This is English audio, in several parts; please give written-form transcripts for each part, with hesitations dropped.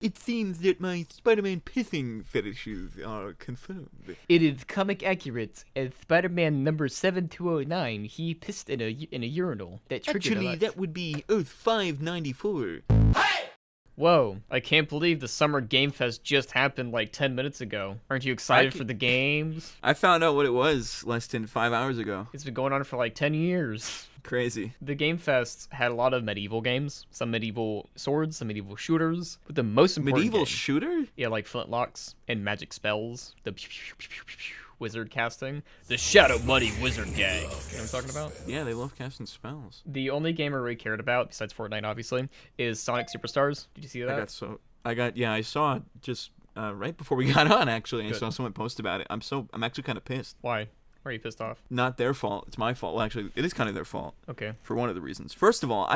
It seems that my Spider-Man pissing fetishes are confirmed. It is comic accurate. As Spider-Man number 7209, he pissed in a urinal that triggered Actually, a lot. that would be Earth 594. Whoa, I can't believe the Summer Game Fest just happened like 10 minutes ago. Aren't you excited for the games? I found out what it was less than 5 hours ago. It's been going on for like 10 years. Crazy. The Game Fest had a lot of medieval games, some medieval swords, some medieval shooters, but the most important Medieval game, shooter? yeah, like flintlocks and magic spells, the wizard casting, the Shadow Money Wizard Gang. You know what I'm talking about? Yeah, they love casting spells. The only game I really cared about, besides Fortnite obviously, is Sonic Superstars. Did you see that? I saw it just right before we got on, actually. I Good. saw someone post about it. I'm actually kind of pissed. Why? Why are you pissed off? Not their fault. It's my fault. Well, actually, it is kind of their fault. Okay. For one of the reasons. First of all,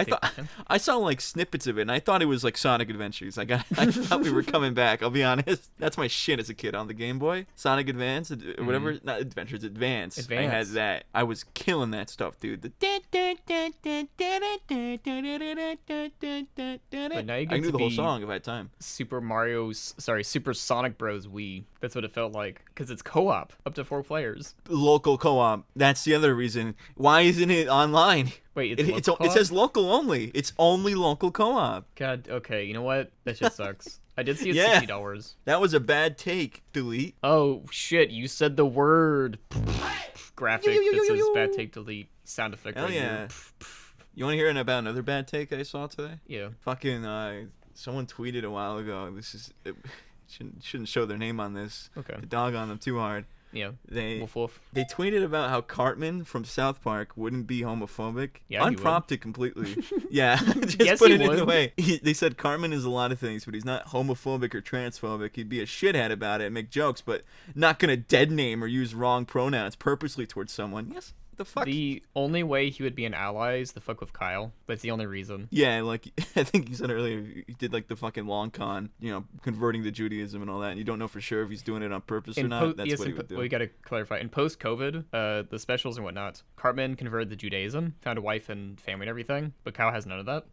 I saw like snippets of it, and I thought it was like Sonic Adventures. I thought we were coming back. I'll be honest. That's my shit as a kid on the Game Boy. Sonic Advance, whatever. Not Adventures, Advance. I had that. I was killing that stuff, dude. But now you get I knew to the whole be song if I had time. Super Sonic Bros. Wii. That's what it felt like. Because it's co-op, up to 4 players. Local co-op. That's the other reason. Why isn't it online? Wait, It says local only. It's only local co-op. God, okay, you know what? That shit sucks. I did see it Yeah. $60. That was a bad take. Delete. Oh, shit, you said the word. Graphic that says bad take delete. Sound effect Hell right yeah. here. You want to hear about another bad take I saw today? Yeah. Fucking, someone tweeted a while ago. Shouldn't show their name on this. Okay. To dog on them too hard. Yeah. They Woof woof. They tweeted about how Cartman from South Park wouldn't be homophobic. Yeah, he would. Unprompted completely. Yeah, just Yes, put he it in the would. way. They said Cartman is a lot of things, but he's not homophobic or transphobic. He'd be a shithead about it and make jokes, but not gonna dead name or use wrong pronouns purposely towards someone. Yes. The fuck? The only way he would be an ally is to fuck with Kyle. That's the only reason. Yeah, like I think you said earlier, he did like the fucking long con, converting to Judaism and all that. And you don't know for sure if he's doing it on purpose or not. That's what he would do. Well, you gotta clarify. In post-COVID, the specials and whatnot, Cartman converted to Judaism, found a wife and family and everything, but Kyle has none of that.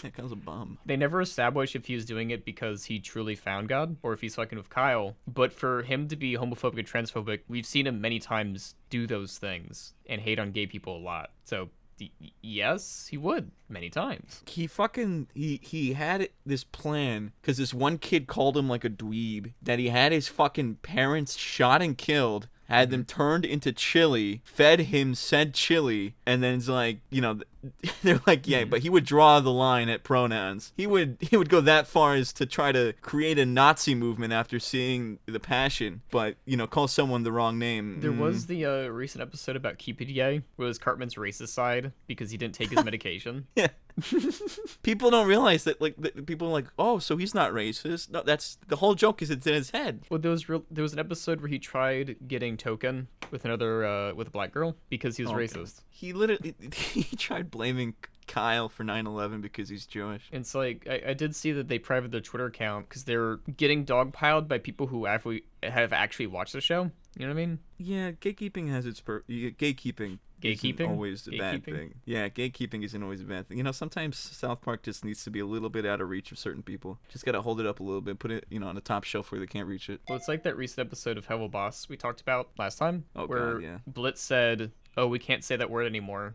That guy's a bum. They never established if he was doing it because he truly found God or if he's fucking with Kyle. But for him to be homophobic and transphobic, we've seen him many times do those things and hate on gay people a lot. So yes, he would many times. He had this plan because this one kid called him like a dweeb, that he had his fucking parents shot and killed, had them turned into chili, fed him said chili, and then it's like, they're like, yeah, but he would draw the line at pronouns. He would go that far as to try to create a Nazi movement after seeing The Passion, but call someone the wrong name. There was the recent episode about Cupid was Cartman's racist side because he didn't take his medication. Yeah. People don't realize that, people are like, oh, so he's not racist. No, that's the whole joke, is it's in his head. Well, there was an episode where he tried getting Token with with a black girl because he was racist. He tried blaming Kyle for 9/11 because he's Jewish. It's like I did see that they privated their Twitter account because they're getting dogpiled by people who have actually watched the show. You know what I mean? Yeah, gatekeeping has its gatekeeping. Isn't always a bad thing. Yeah, gatekeeping isn't always a bad thing. Sometimes South Park just needs to be a little bit out of reach of certain people. Just gotta hold it up a little bit, put it, on the top shelf where they can't reach it. Well, it's like that recent episode of Helluva Boss we talked about last time, where God, yeah. Blitz said, "Oh, we can't say that word anymore.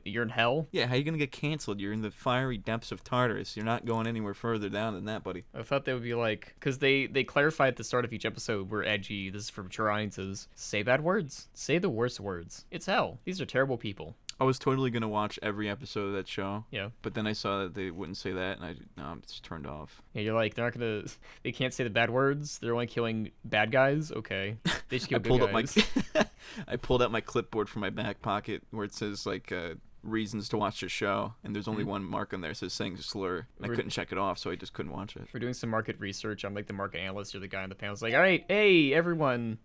You're in hell." Yeah, how you gonna get canceled? You're in the fiery depths of Tartarus. You're not going anywhere further down than that, buddy. I thought they would be like, because they clarify at the start of each episode, we're edgy. This is for mature audiences. Say bad words. Say the worst words. It's hell. These are terrible people. I was totally gonna watch every episode of that show. Yeah. But then I saw that they wouldn't say that, and I'm just turned off. Yeah, you're like, they can't say the bad words. They're only killing bad guys. Okay. They should kill good guys. I pulled out my clipboard from my back pocket where it says reasons to watch the show, and there's only one mark on there that says saying a slur. I couldn't check it off, so I just couldn't watch it. We're doing some market research. I'm like the market analyst or the guy on the panel. It's like, all right, hey everyone.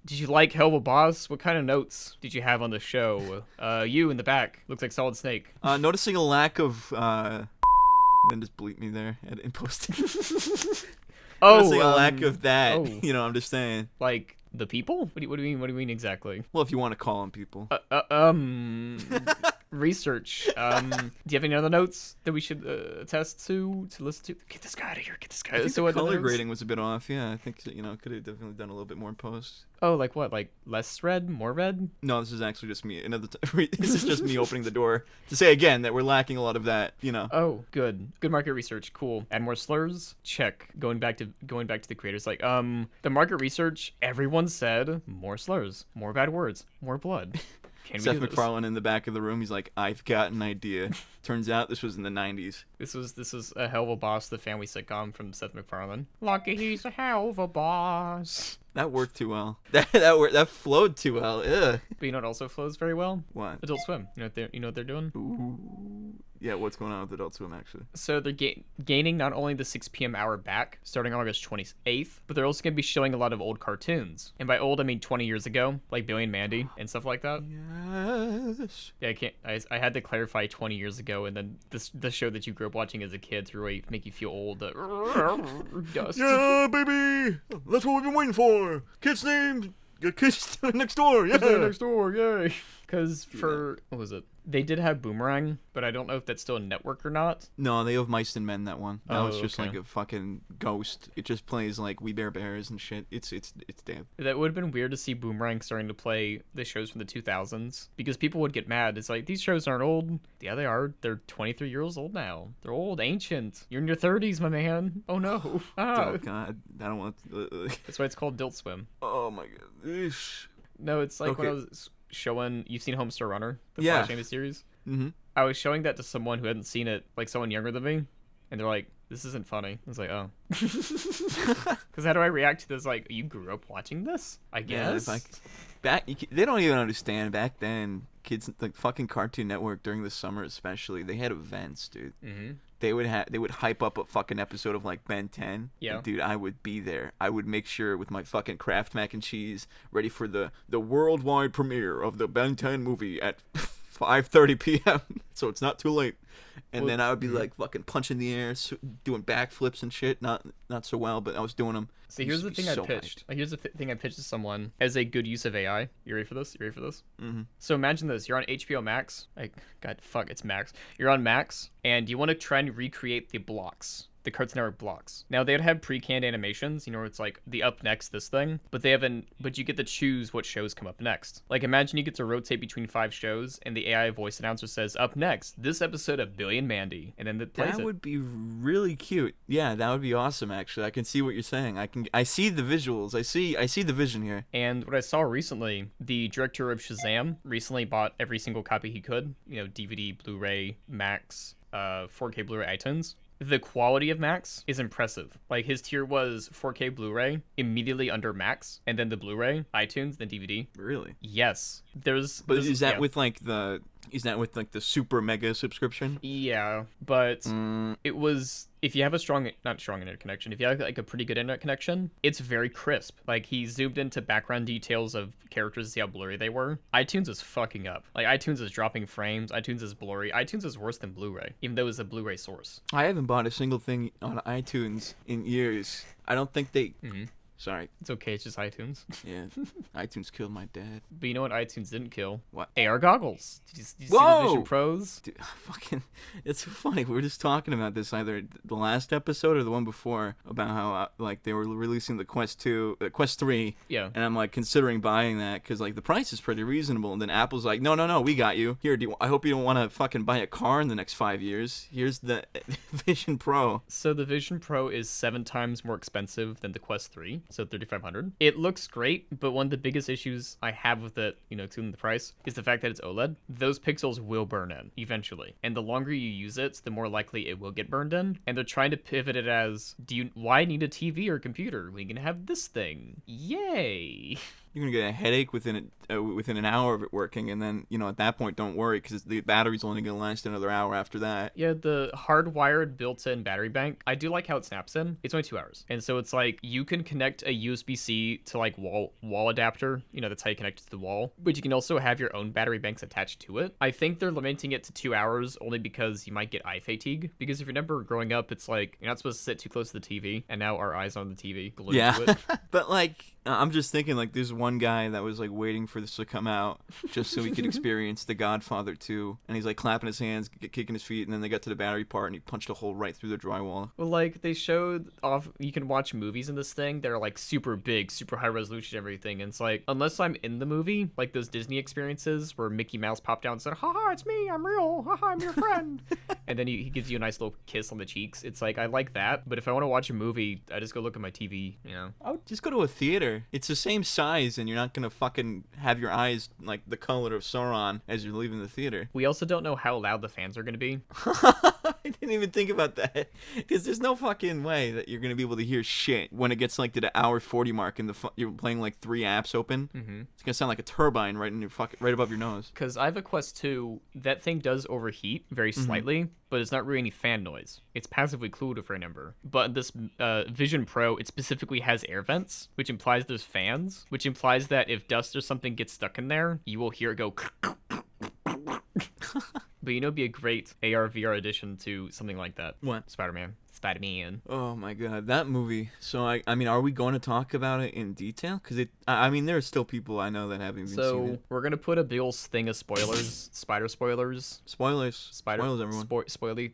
Did you like Helluva Boss? What kind of notes did you have on the show? You in the back. Looks like Solid Snake. Noticing a lack of then just bleep me there in posting. Noticing a lack of that. I'm just saying. Like the people? What do you mean? What do you mean exactly? Well, if you want to call them people. Research. Do you have any other notes that we should attest to listen to? Get this guy out of here. Get this guy. I think So the what color notes? grading was a bit off. Yeah, I think could have definitely done a little bit more in post. Oh, like what? Like less red, more red? No, this is actually just me. This is just me opening the door to say again that we're lacking a lot of that. Oh, good. Good market research. Cool. Add more slurs. Check. Going back to the creators. Like, the market research. Everyone said more slurs, more bad words, more blood. Can we Seth do this? MacFarlane in the back of the room. He's like, I've got an idea. Turns out this was in the 90s. This is a Helluva Boss, the family sitcom from Seth MacFarlane. Lucky he's a Helluva Boss. That worked too well. That flowed too well. Ugh. But you know what also flows very well? What? Adult Swim. You know what they're doing? Ooh. Yeah, what's going on with Adult Swim, actually? So they're gaining not only the 6 p.m. hour back, starting August 28th, but they're also going to be showing a lot of old cartoons. And by old, I mean 20 years ago, like Billy and Mandy and stuff like that. Yes. Yeah, I had to clarify 20 years ago, and then the show that you grew up watching as a kid to really make you feel old. Dust. Yeah, baby! That's what we've been waiting for! Kids next door, yeah! Next door, yay! Because what was it? They did have Boomerang, but I don't know if that's still a network or not. No, they have Mice and Men, that one. Now Oh, it's just okay. like a fucking ghost. It just plays like We Bare Bears and shit. It's damn. That would have been weird to see Boomerang starting to play the shows from the 2000s, because people would get mad. It's like, these shows aren't old. Yeah, they are. They're 23 years old now. They're old, ancient. You're in your 30s, my man. Oh no. Oh god, I don't want That's why it's called Adult Swim. Oh my god. Eesh. No, it's like when I Okay. was showing, you've seen Homestar Runner, the Yeah. Flash animated series? Mm-hmm. I was showing that to someone who hadn't seen it, like someone younger than me, and they're like, this isn't funny. I was like, oh. Because how do I react to this? Like, you grew up watching this? I guess. They don't even understand. Back then, kids, like fucking Cartoon Network during the summer especially, they had events, dude. Mm-hmm. They would hype up a fucking episode of like Ben 10. Yeah. And, dude, I would be there. I would make sure with my fucking Kraft mac and cheese ready for the worldwide premiere of the Ben 10 movie at 5:30 p.m. so it's not too late. And then I would be like fucking punching the air, doing backflips and shit. Not so well, but I was doing them. See, here's the thing I pitched. Here's the thing I pitched to someone as a good use of AI. You ready for this? Mm-hmm. So imagine this. You're on HBO Max. God, fuck, it's Max. You're on Max, and you want to try and recreate the blocks. The Cartoon Network blocks. Now, they'd have pre-canned animations, it's like the up next, this thing, but you get to choose what shows come up next. Like, imagine you get to rotate between 5 shows, and the AI voice announcer says, up next, this episode of Billy and Mandy, and then it plays That would be really cute. Yeah, that would be awesome, actually. I can see what you're saying. I see the visuals. I see the vision here. And what I saw recently, the director of Shazam recently bought every single copy he could, DVD, Blu-ray, Max, 4K Blu-ray, iTunes. The quality of Max is impressive. Like, his tier was 4K Blu-ray, immediately under Max, and then the Blu-ray, iTunes, then DVD. Really? Yes. Is that with like the super mega subscription? Yeah, but it was, if you have not strong internet connection, if you have like a pretty good internet connection, it's very crisp. Like, he zoomed into background details of characters to see how blurry they were. iTunes is fucking up. Like, iTunes is dropping frames. iTunes is blurry. iTunes is worse than Blu-ray, even though it's a Blu-ray source. I haven't bought a single thing on iTunes in years. I don't think they... Sorry. It's okay, it's just iTunes. Yeah, iTunes killed my dad. But you know what iTunes didn't kill? What? AR goggles. Did you see the Whoa! Vision Pros? Dude, it's so funny. We were just talking about this either the last episode or the one before about how like they were releasing the Quest 3. Yeah. And I'm like considering buying that because like the price is pretty reasonable. And then Apple's like, no, we got you. Here, I hope you don't want to fucking buy a car in the next 5 years. Here's the Vision Pro. So the Vision Pro is 7 times more expensive than the Quest 3, so $3,500. It looks great, but one of the biggest issues I have with it, excluding the price, is the fact that it's OLED. Those pixels will burn in eventually, and the longer you use it, the more likely it will get burned in. And they're trying to pivot it as, why need a TV or a computer? We can have this thing. Yay! You're gonna get a headache within an hour of it working, and then at that point, don't worry because the battery's only gonna last another hour after that. Yeah, the hardwired built-in battery bank. I do like how it snaps in. It's only 2 hours, and so it's like you can connect a USB-C to like wall adapter. That's how you connect it to the wall. But you can also have your own battery banks attached to it. I think they're limiting it to 2 hours only because you might get eye fatigue. Because if you remember growing up, it's like you're not supposed to sit too close to the TV, and now our eyes are on the TV, glued to it. But like I'm just thinking like there's one guy that was like waiting for this to come out just so he could experience The Godfather 2, and he's like clapping his hands, kicking his feet, and then they got to the battery part, and he punched a hole right through the drywall. Well, like they showed off, you can watch movies in this thing that are like super big, super high resolution, everything. And it's like, unless I'm in the movie, like those Disney experiences where Mickey Mouse popped down and said, "Haha, it's me, I'm real. Haha, I'm your friend." And then he gives you a nice little kiss on the cheeks. It's like, I like that, but if I want to watch a movie, I just go look at my TV, you know? I would just go to a theater. It's the same size, and you're not gonna fucking have your eyes like the color of Sauron as you're leaving the theater. We also don't know how loud the fans are going to be. I didn't even think about that, because there's no fucking way that you're gonna be able to hear shit when it gets like to the hour 40 mark and you're playing like 3 apps open. Mm-hmm. It's gonna sound like a turbine right in your right above your nose. Because I have a Quest 2, that thing does overheat very slightly, but it's not really any fan noise. It's passively cooled, if I remember. But this Vision Pro, it specifically has air vents, which implies there's fans, which implies that if dust or something gets stuck in there, you will hear it go. But you know, it'd be a great AR VR addition to something like that. What? Spider-Man. Oh my god, that movie. So I mean, are we going to talk about it in detail? Because I mean, there are still people I know that haven't even seen it. So we're gonna put a big old thing of spoilers, spoilers. Spoilers, everyone. Spoily.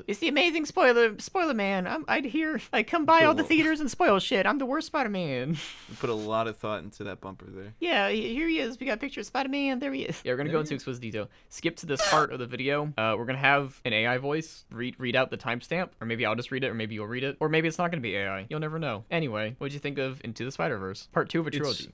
It's the amazing spoiler man. I'd hear. I come by all the theaters and spoil shit. I'm the worst Spider-Man. We put a lot of thought into that bumper there. Yeah, here he is. We got a picture of Spider-Man. There he is. Yeah, we're gonna go into explicit detail. Skip to this part of the video. We're gonna have an AI voice read out the timestamp, or maybe I'll just read it, or maybe you'll read it, or maybe it's not going to be AI. You'll never know. Anyway, what'd you think of Into the Spider-Verse? Part 2 of a trilogy.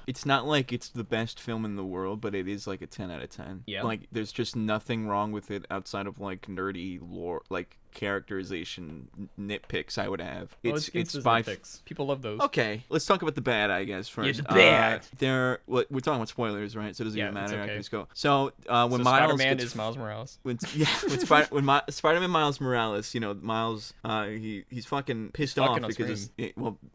It's not like it's the best film in the world, but it is like a 10 out of 10. Yeah. Like, there's just nothing wrong with it outside of like nerdy lore, like characterization nitpicks I would have. It's by nitpicks. People love those. Okay, let's talk about the bad, I guess, first. Yeah, the bad. We're talking about spoilers, right? So it doesn't even matter. Okay. I can just go. So when Miles Spider-Man is Miles Morales. When Spider-Man Miles Morales, you know, Miles, he's fucking pissed off because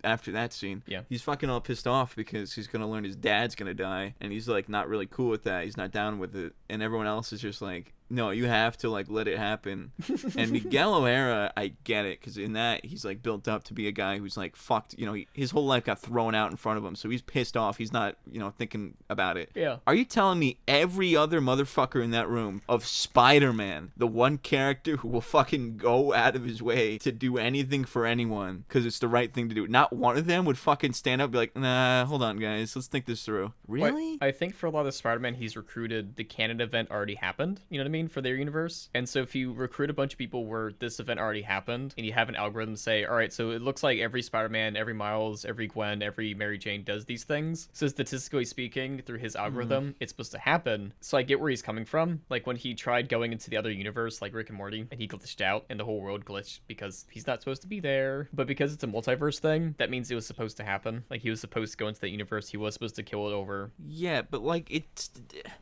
after that scene, he's fucking all pissed off because he's gonna learn his dad's gonna die, and he's like not really cool with that. He's not down with it, and everyone else is just like, no, you have to like let it happen. And Miguel O'Hara, I get it, because in that he's like built up to be a guy who's like fucked. You know, his whole life got thrown out in front of him, so he's pissed off. He's not, you know, thinking about it. Yeah. Are you telling me every other motherfucker in that room of Spider-Man, the one character who will fucking go out of his way to do anything for anyone because it's the right thing to do, not one of them would fucking stand up and be like, nah, hold on, guys, let's think this through. Really? I think for a lot of Spider-Man, he's recruited, the canon event already happened. You know what I mean? For their universe. And so if you recruit a bunch of people where this event already happened and you have an algorithm say, all right, so it looks like every Spider-Man, every Miles, every Gwen, every Mary Jane does these things. So statistically speaking, through his algorithm, it's supposed to happen. So I get where he's coming from. Like when he tried going into the other universe, like Rick and Morty, and he glitched out and the whole world glitched because he's not supposed to be there. But because it's a multiverse thing, that means it was supposed to happen. Like he was supposed to go into that universe. He was supposed to kill it over. Yeah, but like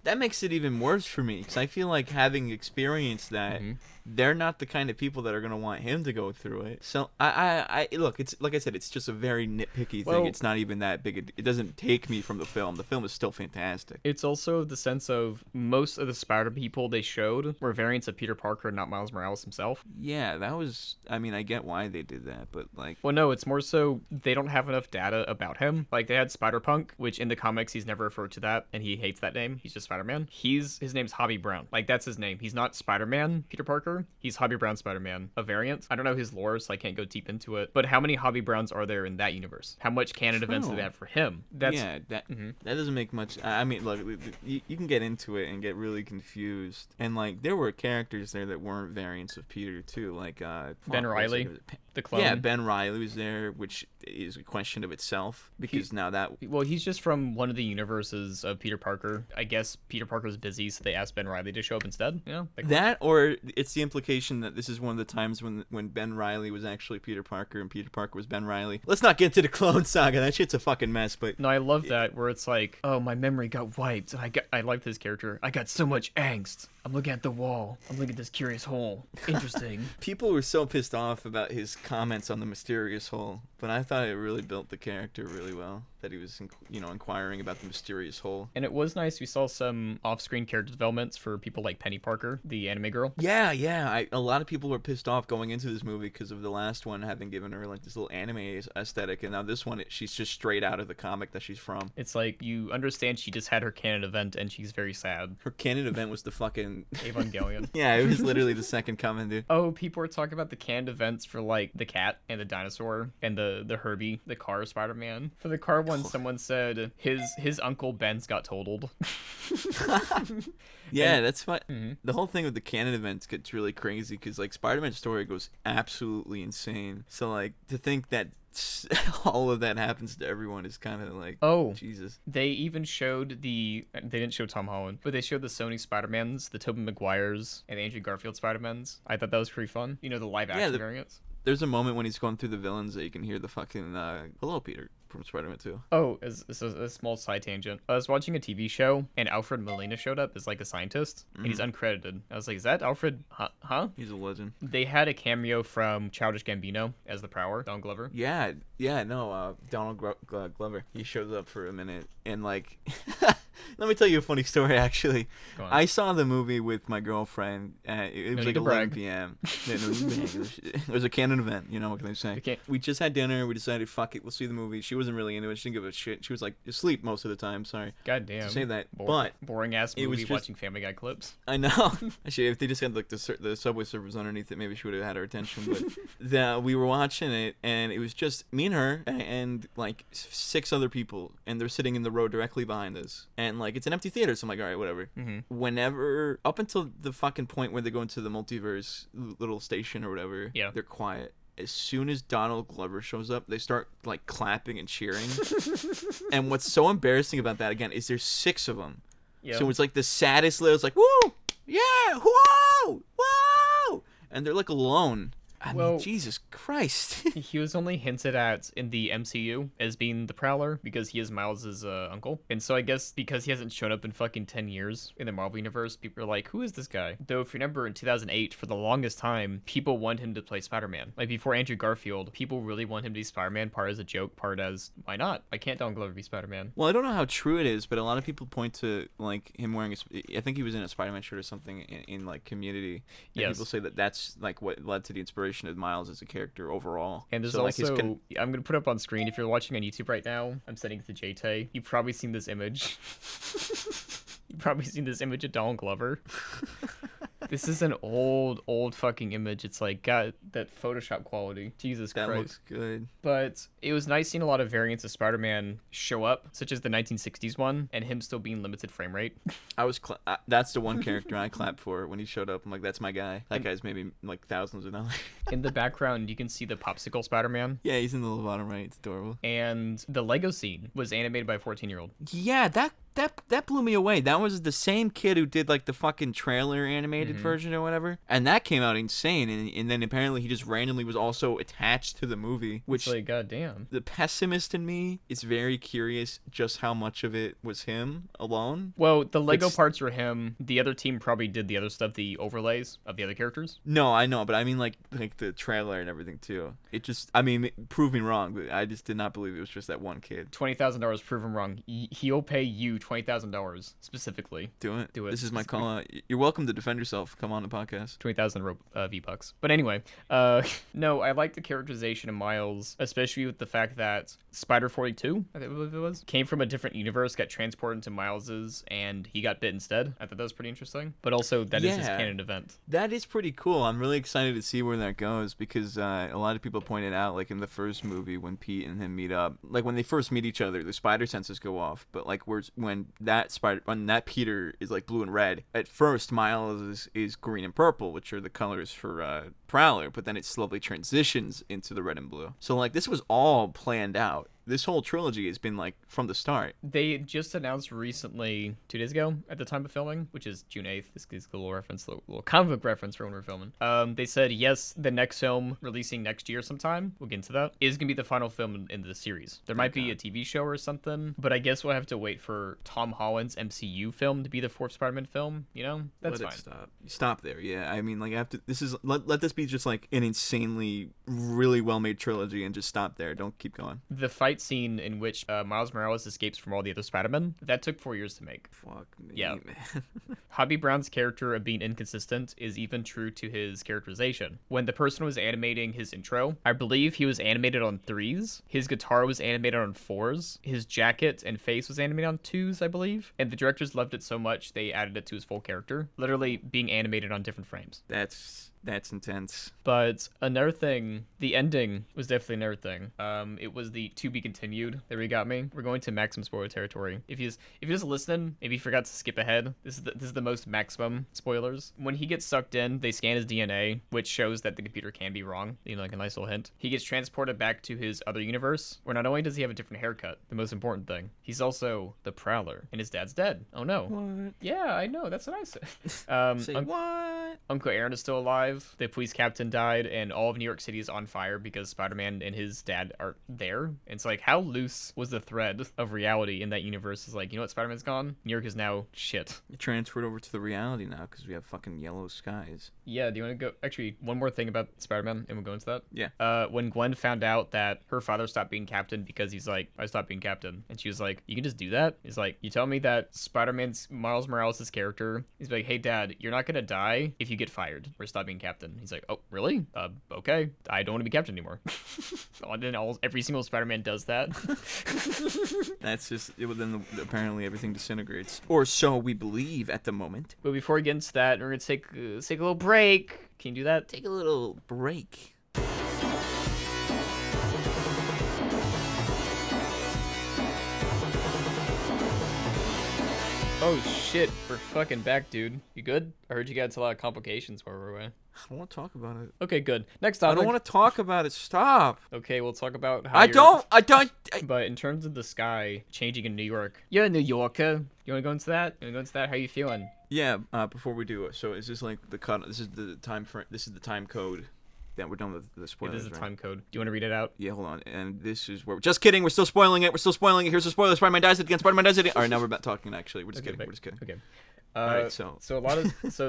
that makes it even worse for me because I feel like having experienced that, they're not the kind of people that are going to want him to go through it. So I look, it's like I said, it's just a very nitpicky thing. It's not even that big. It doesn't take me from the film. The film is still fantastic. It's also the sense of most of the Spider people they showed were variants of Peter Parker, not Miles Morales himself. Yeah, that was, I mean, I get why they did that, but like... Well, no, it's more so they don't have enough data about him. Like they had Spider-Punk, which in the comics he's never referred to that, and he hates that name. He's just Spider-Man. His name's Hobby Brown. Like that's his name. He's not Spider-Man Peter Parker. He's Hobby Brown Spider-Man, a variant. I don't know his lore, so I can't go deep into it. But how many Hobby Browns are there in that universe? How much canon events do they have for him? That doesn't make much. I mean, look, you can get into it and get really confused. And like, there were characters there that weren't variants of Peter too, like Ben Reilly, the clone. Yeah, Ben Reilly was there, which is a question of itself because now that. Well, he's just from one of the universes of Peter Parker. I guess Peter Parker's busy, so they asked Ben Reilly to show up instead. You know, like that, or it's the implication that this is one of the times when Ben Reilly was actually Peter Parker and Peter Parker was Ben Reilly. Let's not get into the clone saga. That shit's a fucking mess. But no, I love that where it's like, oh, my memory got wiped, and I liked this character. I got so much angst. I'm looking at the wall. I'm looking at this curious hole. Interesting. People were so pissed off about his comments on the mysterious hole, but I thought it really built the character really well. That he was, inquiring about the mysterious hole. And it was nice. We saw some off-screen character developments for people like Penny Parker, the anime girl. Yeah. Yeah, a lot of people were pissed off going into this movie because of the last one having given her like this little anime aesthetic, and now this one she's just straight out of the comic that she's from. It's like you understand she just had her canon event and she's very sad. Her canon event was the fucking Evangelion. Yeah, it was literally the second coming, dude. Oh, people were talking about the canned events for like the cat and the dinosaur and the Herbie, the car Spider-Man. For the car one, someone said his uncle Ben's got totaled. Yeah, that's fine. Mm-hmm. The whole thing with the canon events gets really crazy because like Spider-Man's story goes absolutely insane. So like to think that all of that happens to everyone is kind of like, oh, Jesus. They even showed they didn't show Tom Holland, but they showed the Sony Spider-Mans, the Tobey Maguires, and the Andrew Garfield Spider-Mans. I thought that was pretty fun. You know, the live action variants. There's a moment when he's going through the villains that you can hear the fucking hello, Peter from Spider-Man 2. Oh, as a small side tangent. I was watching a TV show and Alfred Molina showed up as like a scientist and he's uncredited. I was like, is that Alfred? Huh? He's a legend. They had a cameo from Childish Gambino as the Prowler, Donald Glover. Yeah, Donald Glover. He shows up for a minute and like... Let me tell you a funny story, actually. I saw the movie with my girlfriend. It was like 11 p.m. It was a canon event, you know, what can I say? Okay. We just had dinner. We decided, fuck it, we'll see the movie. She wasn't really into it. She didn't give a shit. She was like asleep most of the time, sorry. God damn. To say that. But boring-ass movie watching Family Guy clips. I know. Actually, if they just had like the Subway surfers underneath it, maybe she would have had our attention. But we were watching it, and it was just me and her and like 6 other people, and they're sitting in the row directly behind us. And like it's an empty theater, so I'm like, all right, whatever. Mm-hmm. Whenever up until the fucking point where they go into the multiverse little station or whatever, they're quiet. As soon as Donald Glover shows up, they start like clapping and cheering. And what's so embarrassing about that again is there's 6 of them. Yep. So it's like the saddest little. It's like, woo, yeah, whoa, whoa, and they're like alone. I mean, Jesus Christ. He was only hinted at in the MCU as being the Prowler because he is Miles' uncle. And so I guess because he hasn't shown up in fucking 10 years in the Marvel Universe, people are like, who is this guy? Though if you remember in 2008, for the longest time, people want him to play Spider-Man. Like before Andrew Garfield, people really want him to be Spider-Man, part as a joke, part as, why not? Why can't Donald Glover be Spider-Man? Well, I don't know how true it is, but a lot of people point to like him wearing I think he was in a Spider-Man shirt or something in like Community. And people say that that's like what led to the inspiration of Miles as a character overall. And there's also, I'm going to put up on screen, if you're watching on YouTube right now, I'm sending it to JT. You've probably seen this image. You've probably seen this image of Donald Glover. This is an old fucking image. It's like got that Photoshop quality. Jesus Christ. That looks good. But it was nice seeing a lot of variants of Spider-Man show up, such as the 1960s one, and him still being limited frame rate. That's the one character I clapped for when he showed up. I'm like, that's my guy. That guy's maybe like thousands of dollars. In the background, you can see the popsicle Spider-Man. Yeah, he's in the little bottom right. It's adorable. And the Lego scene was animated by a 14-year-old. Yeah, that blew me away. That was the same kid who did like the fucking trailer animated version or whatever, and that came out insane. And then apparently he just randomly was also attached to the movie, which it's like, goddamn. The pessimist in me is very curious just how much of it was him alone. Well, the Lego parts were him. The other team probably did the other stuff, the overlays of the other characters. No, I know, but I mean like the trailer and everything too. It just, I mean, prove me wrong, but I just did not believe it was just that one kid. $20,000, prove him wrong. He'll pay you $20,000 specifically. Do it. This is my call out. You're welcome to defend yourself. Come on the podcast. 20,000 V-Bucks. But anyway, no, I like the characterization of Miles, especially with the fact that Spider-42, I think it was, came from a different universe, got transported into Miles's, and he got bit instead. I thought that was pretty interesting. But also, that is his canon event. That is pretty cool. I'm really excited to see where that goes because a lot of people pointed out, like in the first movie, when Pete and him meet up, like when they first meet each other, the spider senses go off. But like when that Peter is like blue and red, at first Miles is green and purple, which are the colors for Prowler, but then it slowly transitions into the red and blue. So like this was all planned out. This whole trilogy has been like from the start. They just announced recently, 2 days ago, at the time of filming, which is June 8th. This is a little reference, a little comic book reference for when we're filming. They said, yes, the next film releasing next year sometime, we'll get into that, is going to be the final film in the series. There might be a TV show or something, but I guess we'll have to wait for Tom Holland's MCU film to be the 4th Spider-Man film, you know? That's fine. Stop there, yeah. I mean, like, let this be just like an insanely, really well-made trilogy and just stop there. Don't keep going. The fight fight scene in which Miles Morales escapes from all the other Spider-Men, that took 4 years to make. Fuck me, Yeah. man. Hobby Brown's character of being inconsistent is even true to his characterization. When the person was animating his intro, I believe he was animated on 3s, his guitar was animated on 4s, his jacket and face was animated on 2s, I believe, and the directors loved it so much they added it to his full character, literally being animated on different frames. That's intense. But another thing, the ending was definitely another thing. It was the to be continued that really got me. We're going to maximum spoiler territory. If you just listening, if you forgot to skip ahead, this is the most maximum spoilers. When he gets sucked in, they scan his DNA, which shows that the computer can be wrong. You know, like a nice little hint. He gets transported back to his other universe, where not only does he have a different haircut, the most important thing, he's also the Prowler, and his dad's dead. Oh no. What? Yeah, I know. That's what I said. Say what? Uncle Aaron is still alive. The police captain died, and all of New York City is on fire because Spider-Man and his dad are there. And it's like, how loose was the thread of reality in that universe? Is like, you know what, Spider-Man's gone? New York is now shit. You transferred over to the reality now because we have fucking yellow skies. Yeah, do you want to go? Actually, one more thing about Spider-Man, and we'll go into that. Yeah. When Gwen found out that her father stopped being captain because he's like, I stopped being captain. And she was like, you can just do that? He's like, you tell me that Spider-Man's Miles Morales' character, he's like, hey dad, you're not gonna die if you get fired or stop being captain. He's like, oh, really? Okay. I don't want to be captain anymore. And then every single Spider-Man does that. That's just, then apparently everything disintegrates. Or so we believe at the moment. But before we get into that, we're going to take a little break. Can you do that? Take a little break. Oh shit, we're fucking back, dude. You good? I heard you got into a lot of complications while we were away. I don't want to talk about it. Okay, good. Next topic. I don't want to talk about it. Stop. Okay, we'll talk about how I don't. But in terms of the sky changing in New York, you're a New Yorker. You want to go into that? How you feeling? Yeah. Before we do it, so is this like the cut? This is the time frame. This is the time code. Yeah, we're done with the spoilers. It is the right? time code. Do you want to read it out? Yeah, hold on. And this is where. Just kidding. We're still spoiling it. Here's the spoiler. Spider-Man dies again. Spider-Man dies again. All right, now we're about talking. Actually, we're just kidding. We're just kidding. Okay. All right, so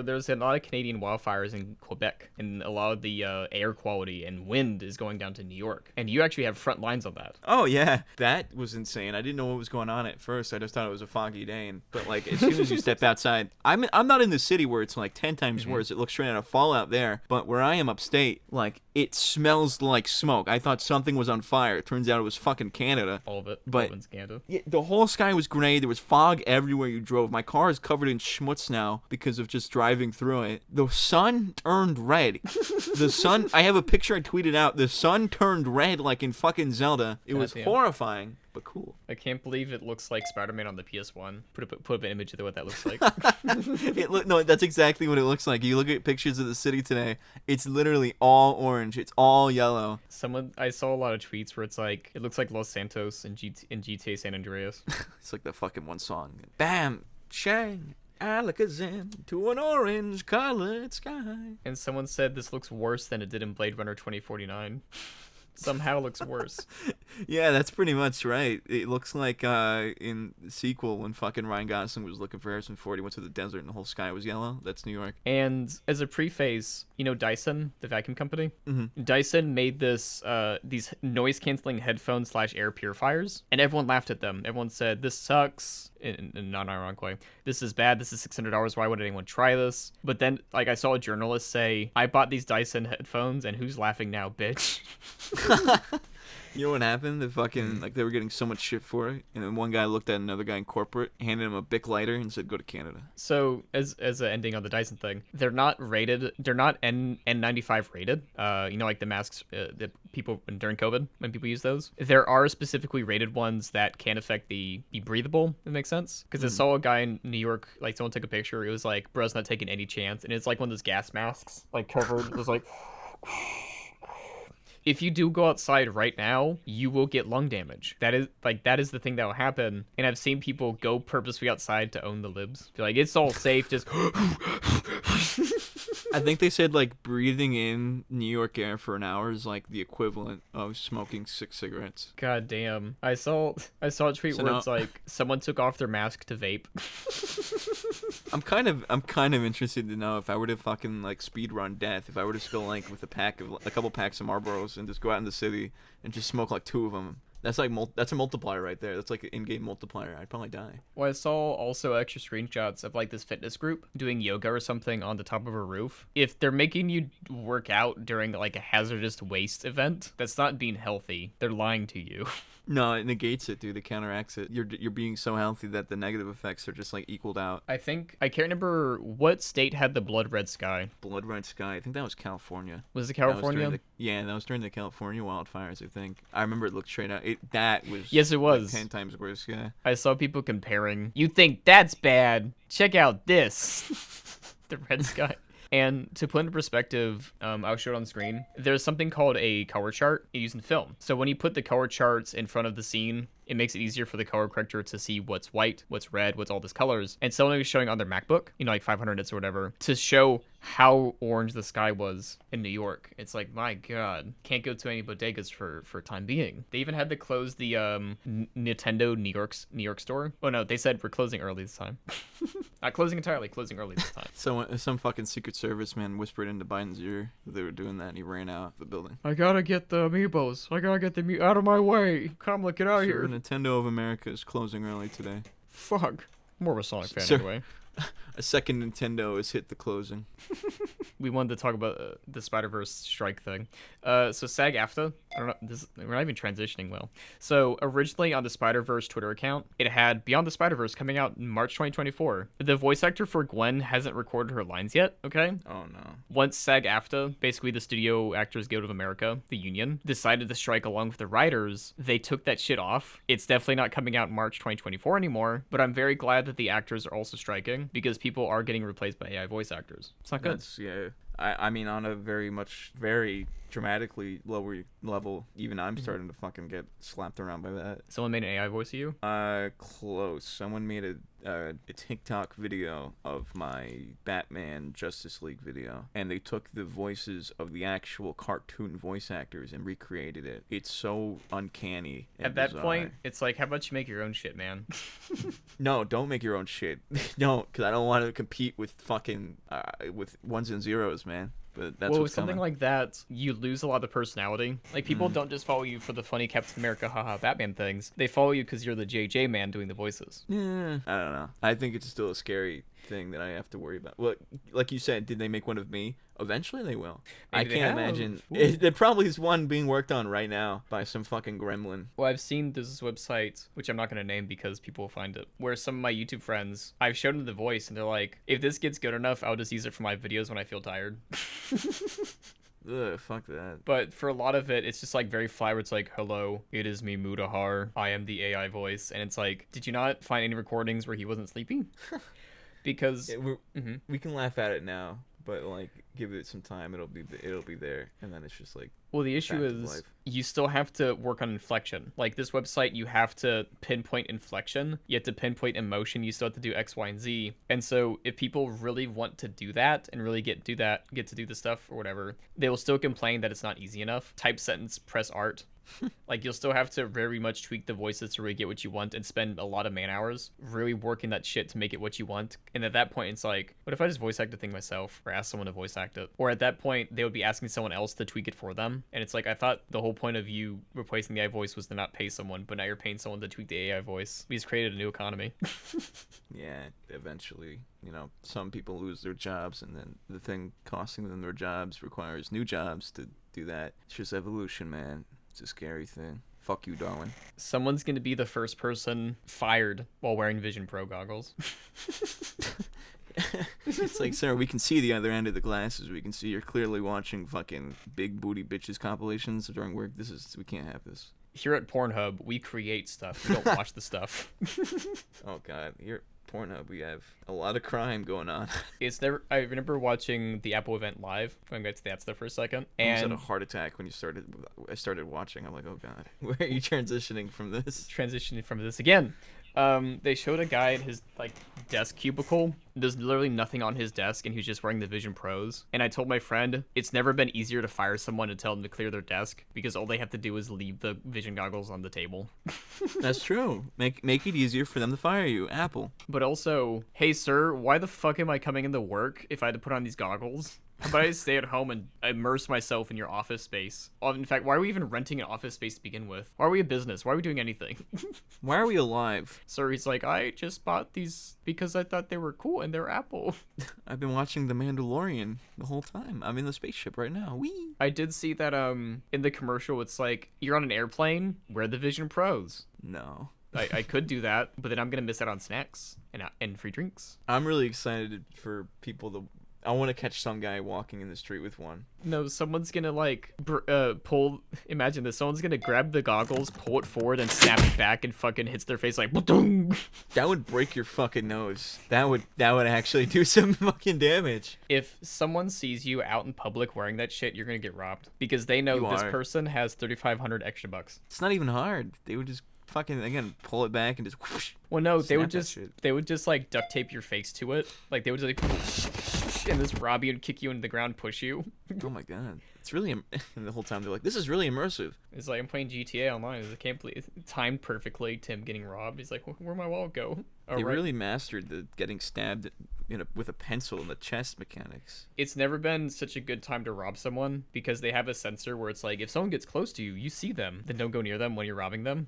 there's a lot of Canadian wildfires in Quebec, and a lot of the air quality and wind is going down to New York, and you actually have front lines on that. Oh yeah, that was insane. I didn't know what was going on at first. I just thought it was a foggy day, but like as soon as you step outside, I'm not in the city where it's like 10 times worse. It looks straight out of Fallout there, but where I am upstate, like it smells like smoke. I thought something was on fire. It turns out it was fucking Canada. All of it. But Canada. Yeah, the whole sky was gray. There was fog everywhere you drove. My car is covered in schmutz now because of just driving through it. The sun turned red. The sun, I have a picture I tweeted out. The sun turned red like in fucking Zelda. It was horrifying, but cool. I can't believe it looks like Spider-Man on the PS1. Put up an image of what that looks like. No, that's exactly what it looks like. You look at pictures of the city today, it's literally all orange. It's all yellow. I saw a lot of tweets where it's like, it looks like Los Santos in GTA San Andreas. It's like the fucking one song. Bam, shang. Alakazam to an orange-colored sky. And someone said this looks worse than it did in Blade Runner 2049. Somehow looks worse. Yeah, that's pretty much right. It looks like in the sequel when fucking Ryan Gosling was looking for Harrison Ford, he went to the desert and the whole sky was yellow. That's New York. And as a preface, you know Dyson, the vacuum company? Mm-hmm. Dyson made these noise-canceling headphones / air purifiers, and everyone laughed at them. Everyone said, this sucks, in a non-ironic way. This is bad. This is $600. Why would anyone try this? But then, like, I saw a journalist say, I bought these Dyson headphones, and who's laughing now, bitch? You know what happened? The fucking like they were getting so much shit for it, and then one guy looked at another guy in corporate, handed him a Bic lighter, and said, "Go to Canada." So as an ending on the Dyson thing, they're not rated. They're not N95 rated. You know, like the masks that people during COVID when people use those. There are specifically rated ones that can affect be breathable. If that makes sense. Because I saw a guy in New York, like someone took a picture. It was like, bro's not taking any chance, and it's like one of those gas masks, like covered. It was like. If you do go outside right now, you will get lung damage. That is the thing that will happen. And I've seen people go purposely outside to own the libs. Be like, it's all safe, just I think they said like breathing in New York air for an hour is like the equivalent of smoking 6 cigarettes. God damn. I saw a tweet where it's like someone took off their mask to vape. I'm kind of interested to know if I were to fucking like speed run death, if I were to just go like with a couple packs of Marlboros and just go out in the city and just smoke like 2 of them. That's like that's a multiplier right there. That's like an in-game multiplier. I'd probably die. Well, I saw also extra screenshots of like this fitness group doing yoga or something on the top of a roof. If they're making you work out during like a hazardous waste event, that's not being healthy. They're lying to you. No, it negates it, dude. It counteracts it. You're being so healthy that the negative effects are just like equaled out. I can't remember what state had the blood red sky. Blood red sky. I think that was California. Was it California? That was during the California wildfires. I think. I remember it looked straight out. That was. Yes, it was. Like 10 times worse. Yeah. I saw people comparing. You think that's bad? Check out this. The red sky. And to put into perspective, I'll show it on screen. There's something called a color chart used in film. So when you put the color charts in front of the scene, it makes it easier for the color corrector to see what's white, what's red, what's all these colors. And someone was showing on their MacBook, like 500 nits or whatever, to show how orange the sky was in New York. It's like, my God, can't go to any bodegas for time being. They even had to close the Nintendo New York store. Oh no, they said we're closing early this time. Not closing entirely, closing early this time. So some fucking Secret Service man whispered into Biden's ear that they were doing that, and he ran out of the building. I gotta get the amiibos. I gotta get the out of my way. Come, get out of here. Nintendo of America is closing early today. Fuck. More of a Sonic fan anyway. A second Nintendo has hit the closing. We wanted to talk about the Spiderverse strike thing. So SAG-AFTRA, I don't know, we're not even transitioning well. So originally on the Spiderverse Twitter account, it had Beyond the Spider-Verse coming out in March 2024. The voice actor for Gwen hasn't recorded her lines yet, okay? Oh no. Once SAG-AFTRA, basically the Studio Actors Guild of America, the union, decided to strike along with the writers, they took that shit off. It's definitely not coming out in March 2024 anymore, but I'm very glad that the actors are also striking because people are getting replaced by AI voice actors. It's not good. Yeah. I mean, on a very dramatically lower level, even I'm starting to fucking get slapped around by that. Someone made an AI voice of you? Close. Someone made a TikTok video of my Batman Justice League video, and they took the voices of the actual cartoon voice actors and recreated it. It's so uncanny. At that point, it's like, how about you make your own shit, man? No, don't make your own shit. No, because I don't want to compete with fucking with ones and zeros, man. But that's with something like that, you lose a lot of personality. Like, people don't just follow you for the funny Captain America haha Batman things. They follow you because you're the JJ man doing the voices. Yeah, I don't know. I think it's still a scary thing that I have to worry about. Well, like you said, did they make one of me? Eventually they will. Maybe I can't imagine. There probably is one being worked on right now by some fucking gremlin. Well, I've seen this website, which I'm not going to name because people will find it, where some of my YouTube friends, I've shown them the voice, and they're like, if this gets good enough, I'll just use it for my videos when I feel tired. Ugh, fuck that. But for a lot of it, it's just like very flat where it's like, hello, it is me, Mudahar. I am the AI voice. And it's like, did you not find any recordings where he wasn't sleeping? Because we can laugh at it now, but like give it some time, it'll be there, and then it's just like. Well, the issue is you still have to work on inflection. Like this website, you have to pinpoint inflection. You have to pinpoint emotion. You still have to do X, Y, and Z. And so if people really want to do that and really get to do the stuff or whatever, they will still complain that it's not easy enough. Type sentence, press art. Like you'll still have to very much tweak the voices to really get what you want and spend a lot of man hours really working that shit to make it what you want. And at that point, it's like, what if I just voice act the thing myself or ask someone to voice act it? Or at that point, they would be asking someone else to tweak it for them. And it's like, I thought the whole point of you replacing the AI voice was to not pay someone, but now you're paying someone to tweak the AI voice. We just created a new economy. Yeah, eventually, some people lose their jobs, and then the thing costing them their jobs requires new jobs to do that. It's just evolution, man. It's a scary thing. Fuck you, Darwin. Someone's going to be the first person fired while wearing Vision Pro goggles. It's like, sir, we can see the other end of the glasses. We can see you're clearly watching fucking big booty bitches compilations during work. We can't have this. Here at Pornhub, we create stuff. We don't watch the stuff. Oh, God. Here at Pornhub, we have a lot of crime going on. I remember watching the Apple event live. Going back to that stuff for a second. And I almost had a heart attack when I started watching. I'm like, oh, God. Where are you transitioning from this? Transitioning from this again. They showed a guy at his desk cubicle There's literally nothing on his desk, and he's just wearing the Vision Pros. And I told my friend, it's never been easier to fire someone and tell them to clear their desk, because all they have to do is leave the Vision goggles on the table. That's true. Make it easier for them to fire you, Apple. But also, hey sir, why the fuck am I coming into work if I had to put on these goggles? How about I stay at home and immerse myself in your office space? In fact, why are we even renting an office space to begin with? Why are we a business? Why are we doing anything? Why are we alive? Sir, he's like, I just bought these because I thought they were cool and they're Apple. I've been watching The Mandalorian the whole time. I'm in the spaceship right now. Whee! I did see that in the commercial, it's like, you're on an airplane, wear the Vision Pros. No. I could do that, but then I'm going to miss out on snacks and free drinks. I'm really excited for people to... I want to catch some guy walking in the street with one. No, someone's gonna like pull. Imagine this. Someone's gonna grab the goggles, pull it forward, and snap it back, and fucking hits their face like. Ba-dong! That would break your fucking nose. That would actually do some fucking damage. If someone sees you out in public wearing that shit, you're gonna get robbed because they know this person has 3,500 extra bucks. It's not even hard. They would just fucking again pull it back and just. Whoosh, well, no, they would just like duct tape your face to it. Like they would just like. And this rob you and kick you into the ground, push you. Oh my god, it's really. And the whole time they're like, "This is really immersive." It's like I'm playing GTA online. I can't believe it's timed perfectly. Tim getting robbed. He's like, "Where'd my wallet go?" They really mastered the getting stabbed, with a pencil in the chest mechanics. It's never been such a good time to rob someone because they have a sensor where it's like, if someone gets close to you, you see them, then don't go near them when you're robbing them.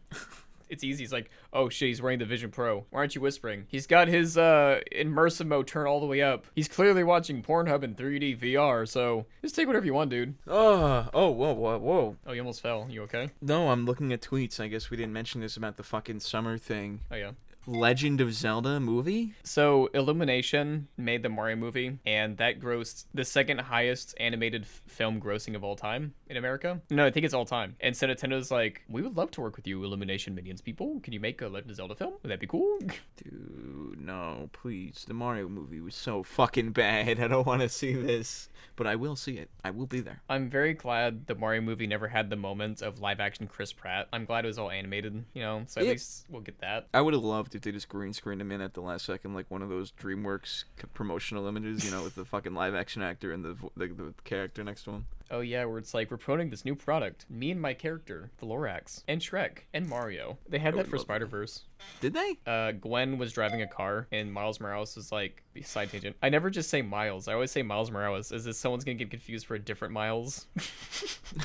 It's easy. It's like, oh shit, he's wearing the Vision Pro. Why aren't you whispering? He's got his immersive mode turned all the way up. He's clearly watching Pornhub in 3D VR, so just take whatever you want, dude. Oh, whoa. Oh, you almost fell. You okay? No, I'm looking at tweets. I guess we didn't mention this about the fucking summer thing. Oh, yeah. Legend of Zelda movie? So Illumination made the Mario movie, and that grossed the second highest animated film grossing of all time in America. No, I think it's all time. And so Nintendo's like, we would love to work with you, Illumination Minions people. Can you make a Legend of Zelda film? Would that be cool? Dude, no, please. The Mario movie was so fucking bad. I don't want to see this. But I will see it. I will be there. I'm very glad the Mario movie never had the moment of live action Chris Pratt. I'm glad it was all animated, so at least we'll get that. I would have loved if they just green screened him in at the last second, like one of those DreamWorks promotional images, with the fucking live action actor and the character next to him. Oh yeah, where it's like, we're promoting this new product. Me and my character, the Lorax, and Shrek, and Mario. They had that for Spider-Verse. Did they? Gwen was driving a car, and Miles Morales was like, side tangent. I never just say Miles. I always say Miles Morales, as if someone's gonna get confused for a different Miles.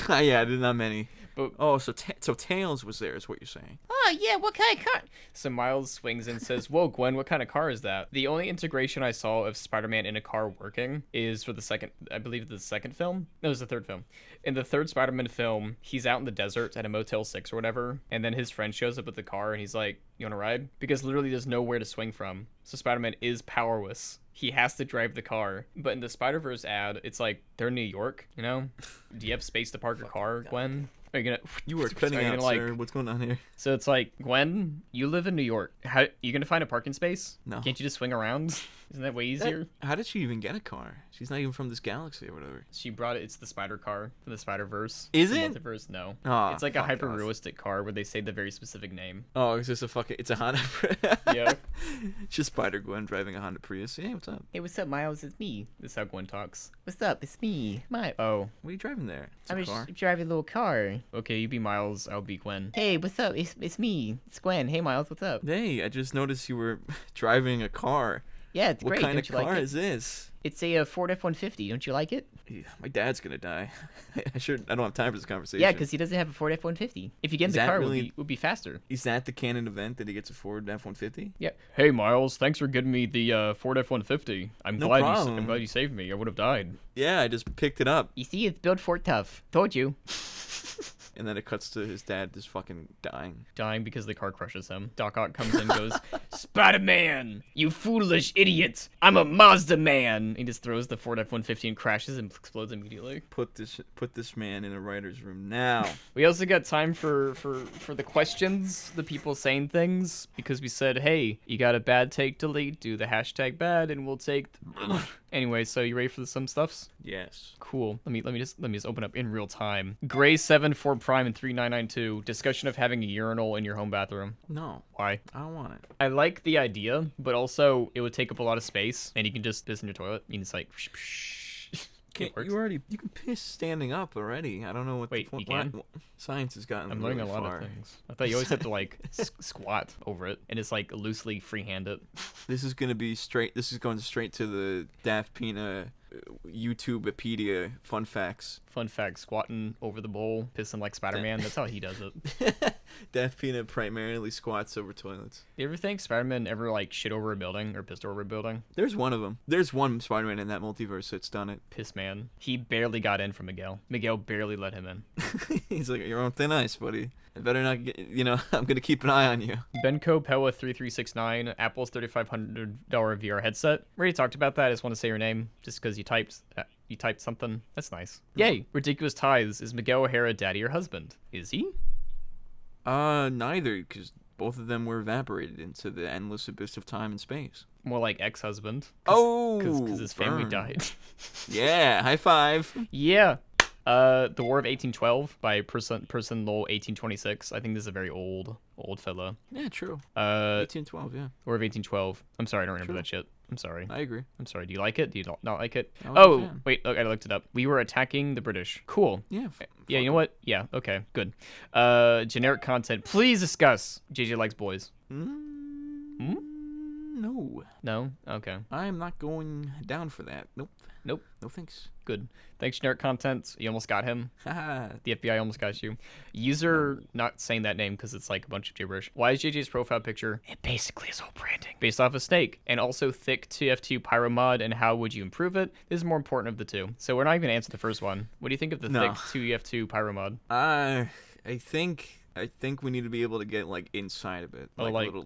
Yeah, there's not many. But, so Tails was there, is what you're saying. Oh, yeah, what kind of car? So Miles swings and says, whoa, Gwen, what kind of car is that? The only integration I saw of Spider-Man in a car working is for the second film? No, it was the third film. In the third Spider-Man film, he's out in the desert at a Motel 6 or whatever, and then his friend shows up at the car, and he's like, you want to ride? Because literally there's nowhere to swing from. So Spider-Man is powerless. He has to drive the car. But in the Spider-Verse ad, it's like, they're in New York, Do you have space to park your car, Gwen? Are you gonna? You were cutting out, sir. What's going on here? So it's like, Gwen, you live in New York. How you gonna find a parking space? No. Can't you just swing around? Isn't that way easier? How did she even get a car? She's not even from this galaxy or whatever. She brought it. It's the Spider car from the Spider-Verse. Is it? Multiverse? No. Oh, it's like a hyper-realistic car where they say the very specific name. Oh, it's just it's a Honda. Yeah. It's just Spider-Gwen driving a Honda Prius. Hey, what's up? Hey, what's up, Miles? It's me. This is how Gwen talks. What's up? It's me. Oh. What are you driving there? I'm just driving a little car. Okay, you be Miles. I'll be Gwen. Hey, what's up? It's me. It's Gwen. Hey, Miles. What's up? Hey, I just noticed you were driving a car. Yeah, it's great. What kind of car is this? It's a Ford F-150. Don't you like it? Yeah, my dad's gonna die. I don't have time for this conversation. Yeah, because he doesn't have a Ford F-150. If you get in the car, it would be faster. Is that the canon event that he gets a Ford F-150? Yeah. Hey, Miles, thanks for getting me the Ford F-150. I'm glad you saved me. I would have died. Yeah, I just picked it up. You see, it's built Ford tough. Told you. And then it cuts to his dad just fucking dying. Dying because the car crushes him. Doc Ock comes in and goes, Spider-Man, you foolish idiot. I'm a Mazda man. He just throws the Ford F-150 and crashes and explodes immediately. Put this man in a writer's room now. We also got time for the questions, the people saying things, because we said, hey, you got a bad take delete, do the hashtag bad, and we'll take Anyway, so you ready for some stuffs? Yes. Cool. Let me just open up in real time. Gray 74 Prime and 3992. Discussion of having a urinal in your home bathroom. No. Why? I don't want it. I like the idea, but also it would take up a lot of space, and you can just piss in your toilet. You can just like. It works. You can piss standing up already. I don't know what. Wait, you can? Science has gotten. I'm really learning a lot far. of things. I thought you always have to like squat over it and just like loosely freehand it. This is gonna be straight. This is going straight to the Daft Pina YouTubepedia fun facts. Fun fact: squatting over the bowl, pissing like Spider-Man. That's how he does it. Daft Pina primarily squats over toilets. Do you ever think Spider-Man ever like shit over a building or pissed over a building? There's one of them. There's one Spider-Man in that multiverse that's done it. Piss man. He barely got in from Miguel. Miguel barely let him in. He's like, you're on thin ice, buddy. I better not get. I'm gonna keep an eye on you. Benko Pewa 3369, Apple's $3,500 VR headset. We already talked about that. I just want to say your name just because you typed something. That's nice. Yay! Ridiculous Ties. Is Miguel O'Hara daddy or husband? Is he? Neither, because both of them were evaporated into the endless abyss of time and space. More like ex-husband. Because his family died. Yeah, high five. Yeah. The War of 1812 by Person Lowell 1826. I think this is a very old fella. Yeah, true. 1812, yeah. War of 1812. I'm sorry, I don't remember that shit. I'm sorry. I agree. I'm sorry. Do you like it? Do you not like it? I was a fan. Wait. Look, I looked it up. We were attacking the British. Cool. Yeah. Yeah, you know what? Yeah, okay, good. Generic content. Please discuss. JJ likes boys. No. No? Okay. I am not going down for that. Nope. No thanks. Good. Thanks, generic content. You almost got him. Haha. The FBI almost got you. User not saying that name because it's like a bunch of gibberish. Why is JJ's profile picture? It basically is all branding. Based off a snake. And also thick TF2 pyro mod and how would you improve it? This is more important of the two. So we're not even going to answer the first one. What do you think of the thick TF2 pyro mod? I think we need to be able to get like inside of it, like a little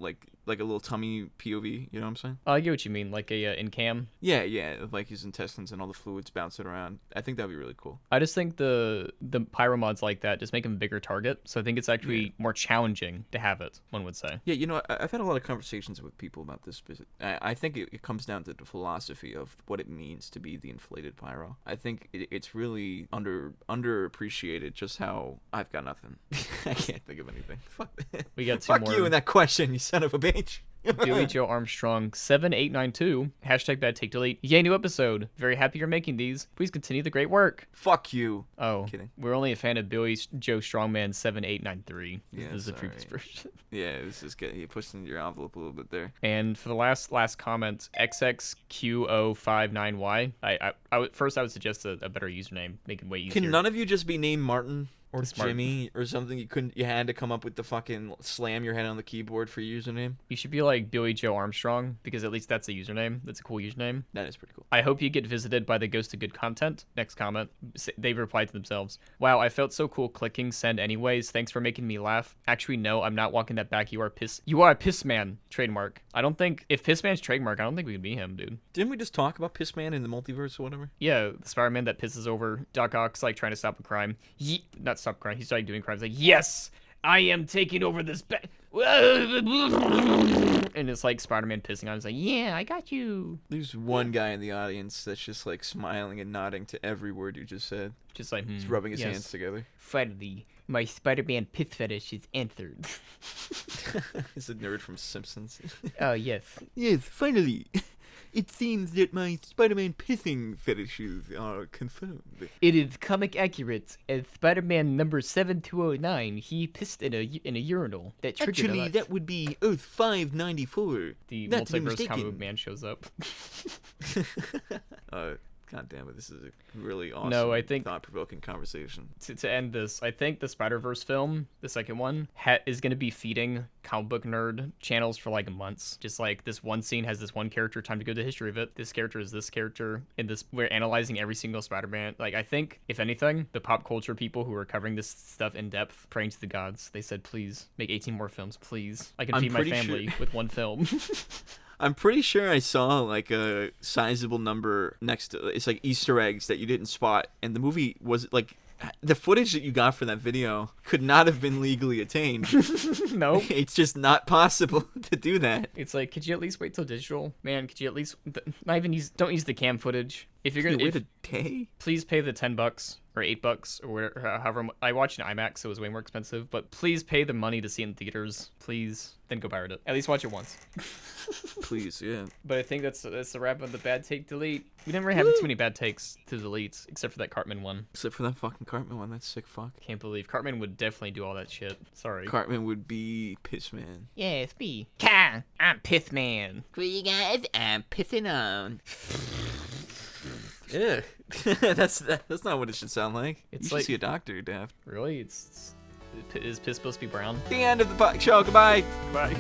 like a little tummy POV. You know what I'm saying? I get what you mean, like a in cam. Yeah, like his intestines and all the fluids bouncing around. I think that'd be really cool. I just think the pyro mods like that just make him a bigger target. So I think it's actually more challenging to have it. One would say. Yeah, I've had a lot of conversations with people about this. I think it comes down to the philosophy of what it means to be the inflated pyro. I think it's really underappreciated just how I've got nothing. I can't think of anything. Fuck. We got two Fuck more. you in that question, you son of a bitch. Billy Joe Armstrong 7892 #BadTakeDelete. Yay, new episode. Very happy you're making these. Please continue the great work. Fuck you. Oh, Kidding. We're only a fan of Billy Joe Strongman 7893. Yeah, this is the sorry. previous version. Yeah, this is getting you pushed into your envelope a little bit there. And for the last comment, XXQ059Y. I would suggest a better username. Make it way easier. Can none of you just be named Martin? Or Smart. Jimmy or something? You had to come up with the fucking slam your head on the keyboard for your username. You should be like Billy Joe Armstrong because at least that's a username. That's a cool username. That is pretty cool. I hope you get visited by the Ghost of Good Content. Next comment. They replied to themselves. Wow, I felt so cool clicking send anyways. Thanks for making me laugh. Actually, no, I'm not walking that back. You are a piss man. Trademark. I don't think if piss man's trademark, I don't think we can be him, dude. Didn't we just talk about Piss Man in the multiverse or whatever? Yeah, the Spider-Man that pisses over Doc Ock's like trying to stop a crime. Not stop crime. He's like doing crimes. Like, yes, I am taking over this. And it's like Spider-Man pissing on him. He's like, yeah, I got you. There's one guy in the audience that's just like smiling and nodding to every word you just said. Just like, He's rubbing his hands together. Finally, my Spider-Man piss fetish is answered. He's a nerd from Simpsons. Oh, yes. Yes, finally. It seems that my Spider-Man pissing fetishes are confirmed. It is comic accurate. As Spider-Man number 7209, he pissed in a urinal. That triggered Actually, a lot. that would be Earth 594. The Not to be multiverse mistaken. comic book man shows up. God damn it, this is a really awesome, thought-provoking conversation. To end this, I think the Spider-Verse film, the second one, is going to be feeding comic book nerd channels for like months. Just like this one scene has this one character, time to go to the history of it. This character is this character. And we're analyzing every single Spider-Man. Like, I think, if anything, the pop culture people who are covering this stuff in depth, praying to the gods, they said, please, make 18 more films, please. I can feed my family with one film. I'm pretty sure I saw like a sizable number next to it's like Easter eggs that you didn't spot, and the movie was like The footage that you got for that video could not have been legally attained. Nope. It's just not possible to do that. It's like, could you at least wait till digital? Man, could you at least not even don't use the cam footage. If you're gonna wait a day, please pay the $10 or $8 or whatever. However, I watched in IMAX, so it was way more expensive. But please pay the money to see it in theaters, please. Then go pirate it. At least watch it once. please, yeah. But I think that's the wrap of the bad take delete. We never have too many bad takes to delete, except for that Cartman one. Except for that fucking Cartman one, that's sick fuck. Can't believe Cartman would definitely do all that shit. Sorry. Cartman would be Piss Man. Yeah, it's me. Ka, I'm Pith Man. What you guys? I'm pissing on. Yeah, that's not what it should sound like. It's you should like- see a doctor, Daft. Really? Is piss supposed to be brown? The end of the show. Goodbye. Bye.